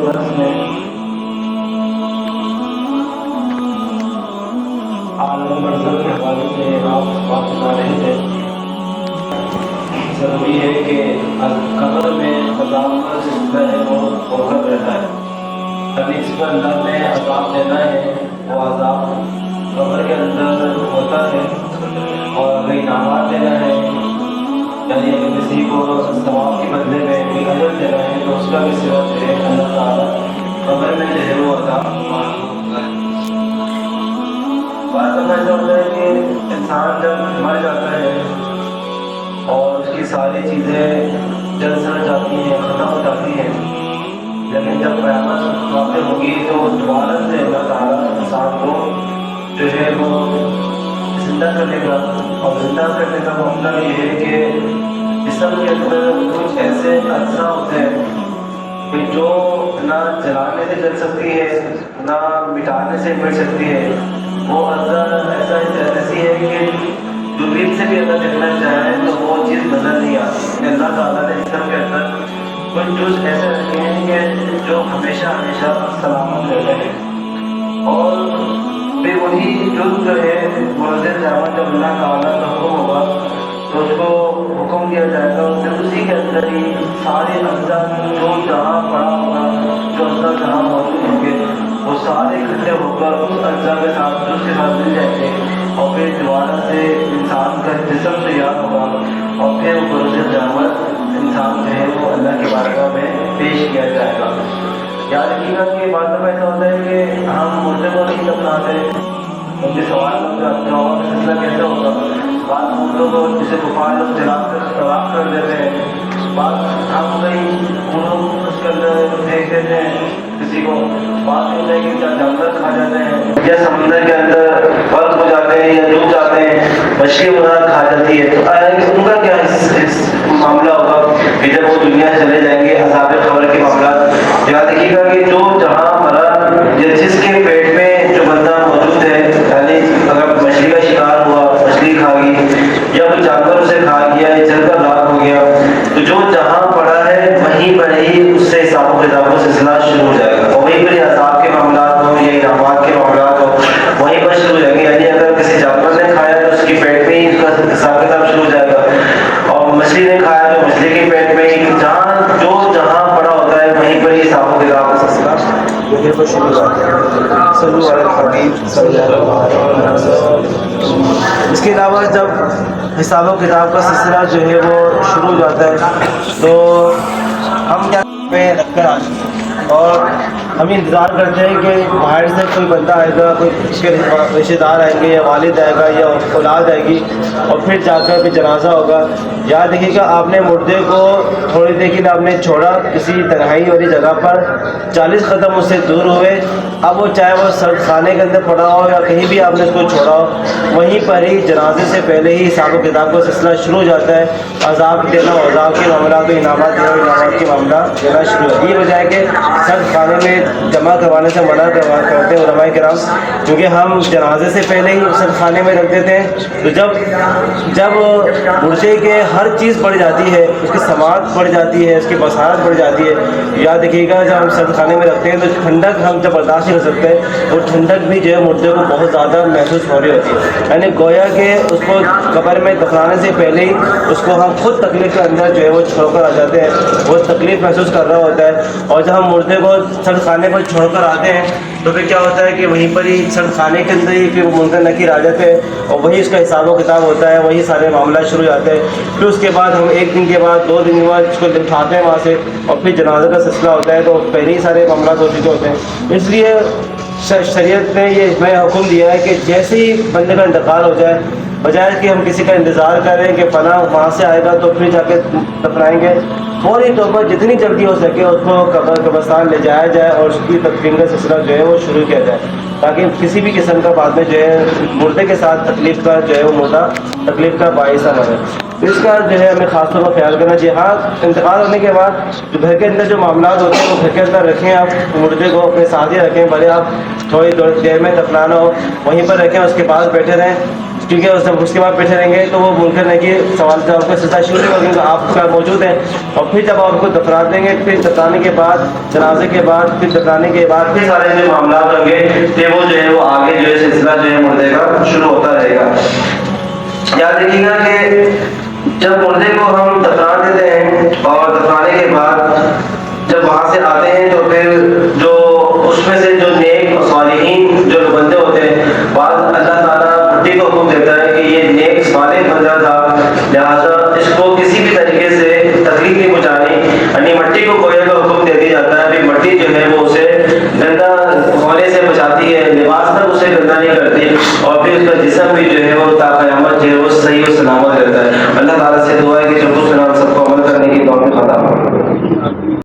درس میں عالم برزخ کے حوالے سے آپ بات بتا رہے تھے۔ ضروری ہے کہ قبر میں عذاب کا سلسلہ ہے وہ ہوتا رہتا ہے، یعنی اس پر اللہ نے عذاب دینا ہے، وہ عذاب قبر کے اندر ہوتا ہے، اور اگر انعامات دینا ہے، یعنی اگر کسی کو ثواب کے بدلے میں کوئی اجر دینا ہے تو اس کا بھی صرف جو ہے اللہ تعالیٰ قبر میں جو ہے وہ عذاب ہوتا ہے۔ بات سمجھ ایسا ہوتا ہے کہ انسان جب مر جاتا ہے اور اس کی ساری چیزیں جل سڑ جاتی ہیں، ختم ہو جاتی ہیں، لیکن جب قیامت واقع ہوگی تو دوبارہ سے اللہ تعالیٰ انسان کو جو ہے وہ زندہ کرنے کا، اور زندہ کرنے کا مطلب یہ ہے کہ جسم کے اندر کچھ ایسے اجزاء ہوتے ہیں کہ جو نہ جلانے سے جل سکتی ہے نہ مٹانے سے مٹ سکتی ہے۔ وہ اجزاء ایسی ہے کہ دوربین سے بھی اگر دیکھنا چاہیں تو وہ چیز نظر نہیں آتی۔ اللہ تعالیٰ نے جسم کے اندر کچھ جز ایسے رکھے ہیں کہ جو ہمیشہ ہمیشہ سلامت رہتے ہیں، اور پھر وہی جز جو ہے منظر قیامت جب اللہ تعالیٰ کا حکم ہوگا تو اس کو حکم دیا جائے گا، پھر اسی کے اندر ہی سارے اجزاء جو جہاں پڑا ہوگا، جو اجزاء جہاں موجود ہوں گے، وہ سارے اکٹھے ہو کر اس اجزاء کے ساتھ اس کے ساتھ مل جائیں گے، اور پھر دوبارہ سے انسان کا جسم تیار ہوگا، اور پھر بروز قیامت انسان جو ہے وہ اللہ کی بارگاہ میں پیش کیا جائے گا۔ یاد رکھیے گا کہ بعض دفعہ ایسا ہوتا ہے کہ ہم مردے کو نہیں دفناتے، ان کے سوال کا جواب کا سلسلہ کیسے ہوگا؟ بعض مردوں کو جسے کفار لوگ جلا کر طواف کر دیتے ہیں، بعض ہم کہیں انہوں اس کے اندر پھینک دیتے ہیں کسی کو، بعض ہوتا ہے کہ جانور کھا جاتے ہیں، یا سمندر کے اندر غرق ہو جاتے ہیں یا ڈوب جاتے ہیں، مچھلی وغیرہ کھا جاتی ہے۔ تو ان کا کیا معاملہ ہوگا کہ جب وہ دنیا سے چلے جائیں گے، عذاب قبر کے معاملات؟ یاد رکھیے گا کہ جو جہاں مرا یا جس کے پیٹ میں جو بندہ موجود ہے، یعنی اگر مچھلی کا شکار ہوا، مچھلی کھا گئی، یا کوئی جانور اسے کھا گیا یا جل کر راکھ ہو گیا، تو جو جہاں پڑا ہے وہیں پر ہی اس سے حساب و کتاب کا سلسلہ شروع ہو جائے گا، اور وہیں پر عذاب کے معاملات ہوں یا انعامات کے معاملات ہوں وہیں پر شروع ہو جائیں گے۔ یعنی اگر کسی جانور نے کھایا تو اس کی پیٹ میں ہی اس کا حساب کتاب شروع ہو جائے گا، اور مچھلی نے کھایا تو مچھلی کے پیٹ میں ہی، جہاں جو جہاں پڑا ہوتا ہے وہیں پر ہی حساب و کتاب کا سلسلہ جو ہے وہ شروع ہو جاتا ہے۔ صلو علی الحبیب صلی اللہ علیہ وسلم۔ اس کے علاوہ جب حساب و کتاب کا سلسلہ جو ہے وہ شروع ہو جاتا ہے تو ہم کیا پہ رکھ کر آ جاتے ہیں، اور ہم انتظار کرتے ہیں کہ باہر سے کوئی بندہ آئے گا، کوئی اس کے رشتہ دار آئیں گے، یا والد آئے گا یا اولاد آئے گی، اور پھر جا کر پھر جنازہ ہوگا۔ یاد رکھیے گا آپ نے مردے کو تھوڑی دیر کے لیے آپ نے چھوڑا کسی تنہائی والی جگہ پر، 40 قدم اس سے دور ہوئے، اب وہ چاہے وہ سرد خانے کے اندر پڑا ہو یا کہیں بھی آپ نے اس کو چھوڑا ہو، وہیں پر ہی جنازے سے پہلے ہی حساب و کتاب کا سلسلہ شروع ہو جاتا ہے۔ عذاب دینا، عذاب کے معاملات، انعامات دینا، انعامات کے معاملات دینا شروع ہو۔ یہ وجہ ہے کہ سرد خانے میں جمع کروانے سے منع کرتے ہیں علماء کرام، کیونکہ ہم جنازے سے پہلے ہی سرد خانے میں رکھ دیتے ہیں، تو جب مردے کے ہر چیز بڑھ جاتی ہے، اس کی سماعت بڑھ جاتی ہے، اس کی بصارت بڑھ جاتی ہے۔ یاد رکھیے گا جب ہم سرد خانے میں رکھتے ہیں تو ٹھنڈک ہم جب برداشت نہیں کر سکتے، تو ٹھنڈک بھی جو ہے مردے کو بہت زیادہ محسوس ہو رہی ہوتی ہے، یعنی گویا کہ اس کو قبر میں دفنانے سے پہلے ہی اس کو ہم خود تکلیف کے اندر جو ہے وہ چھوڑ کر آ جاتے ہیں، وہ تکلیف محسوس کر رہا ہوتا ہے۔ اور جب ہم مردے کو سرد خانے پر چھوڑ کر آتے ہیں تو پھر کیا ہوتا ہے کہ وہیں پر ہی سرد خانے کے اندر ہی پھر وہ منکر نکیر آ جاتے ہیں، اور وہی اس کا حساب و کتاب ہوتا ہے، وہی سارے معاملات شروع ہو جاتے ہیں۔ پھر اس کے بعد ہم 1 دن کے بعد 2 دن کے بعد اس کو اٹھاتے ہیں وہاں سے، اور پھر جنازہ کا سلسلہ ہوتا ہے، تو پہلے ہی سارے معاملات ہو چکے ہوتے ہیں۔ اس لیے شریعت نے یہ نیا حکم دیا ہے کہ جیسے ہی بندے کا انتقال ہو جائے، بجائے کہ ہم کسی کا انتظار کریں کہ فلاں وہاں سے آئے گا تو پھر جا کے دفنائیں گے، فوری طور پر جتنی جلدی ہو سکے اس کو قبرستان لے جایا جائے اور اس کی تدفین کا سلسلہ جو ہے وہ شروع کیا جائے، تاکہ کسی بھی قسم کا بعد میں جو ہے مردے کے ساتھ تکلیف کا جو ہے وہ مردہ تکلیف کا باعث نہ بنے۔ اس کا جو ہے ہمیں خاص طور پر خیال کرنا چاہیے۔ ہاں، انتقال ہونے کے بعد جو گھر کے اندر جو معاملات ہوتے ہیں وہ گھر کے اندر رکھیں، آپ مردے کو اپنے ساتھ ہی رکھیں، بھلے آپ تھوڑی دیر میں دفنانا ہو وہیں پر رکھیں، اس کے پاس بیٹھے رہیں، کیونکہ اس کے بعد بیٹھے رہیں گے تو وہ منکر نکیر سوال جواب کا سلسلہ شروع ہوگا، کیونکہ آپ کا موجود ہیں. اور پھر جب آپ کو دفنات دیں گے، پھر دفنانے کے بعد جنازے کے بعد پھر دفنانے کے بعد پھر سارے جو معاملات ہوں گے کہ وہ جو ہے وہ آگے جو ہے سلسلہ جو ہے مردے کا شروع ہوتا رہے گا. یاد رکھیے گا کہ جب مردے کو ہم دفنا دیتے ہیں اور دفنانے کے بعد جب وہاں سے آتے ہیں تو پھر جو اس میں سے جو نیک اور صالحین جو بندے ہوتے ہیں، بعض اللہ تعالیٰ مٹی کو حکم دیتا ہے کہ یہ نیک صالح بندہ تھا، لہٰذا اس کو کسی بھی طریقے سے تکلیف نہیں پہنچانی، یعنی مٹی کو کوڑے کا حکم دے دیا جاتا ہے. پھر مٹی جو ہے وہ اسے گندا ہونے سے بچاتی ہے، لباس تک اسے گندا نہیں کرتی، اور پھر اس کا جسم بھی جو ہے وہ تا قیامت جو ہے وہ صحیح و سلامت رہتا ہے. اللہ تعالیٰ سے دعا ہے کہ جو کچھ سب کو عمل کرنے کی توفیق عطا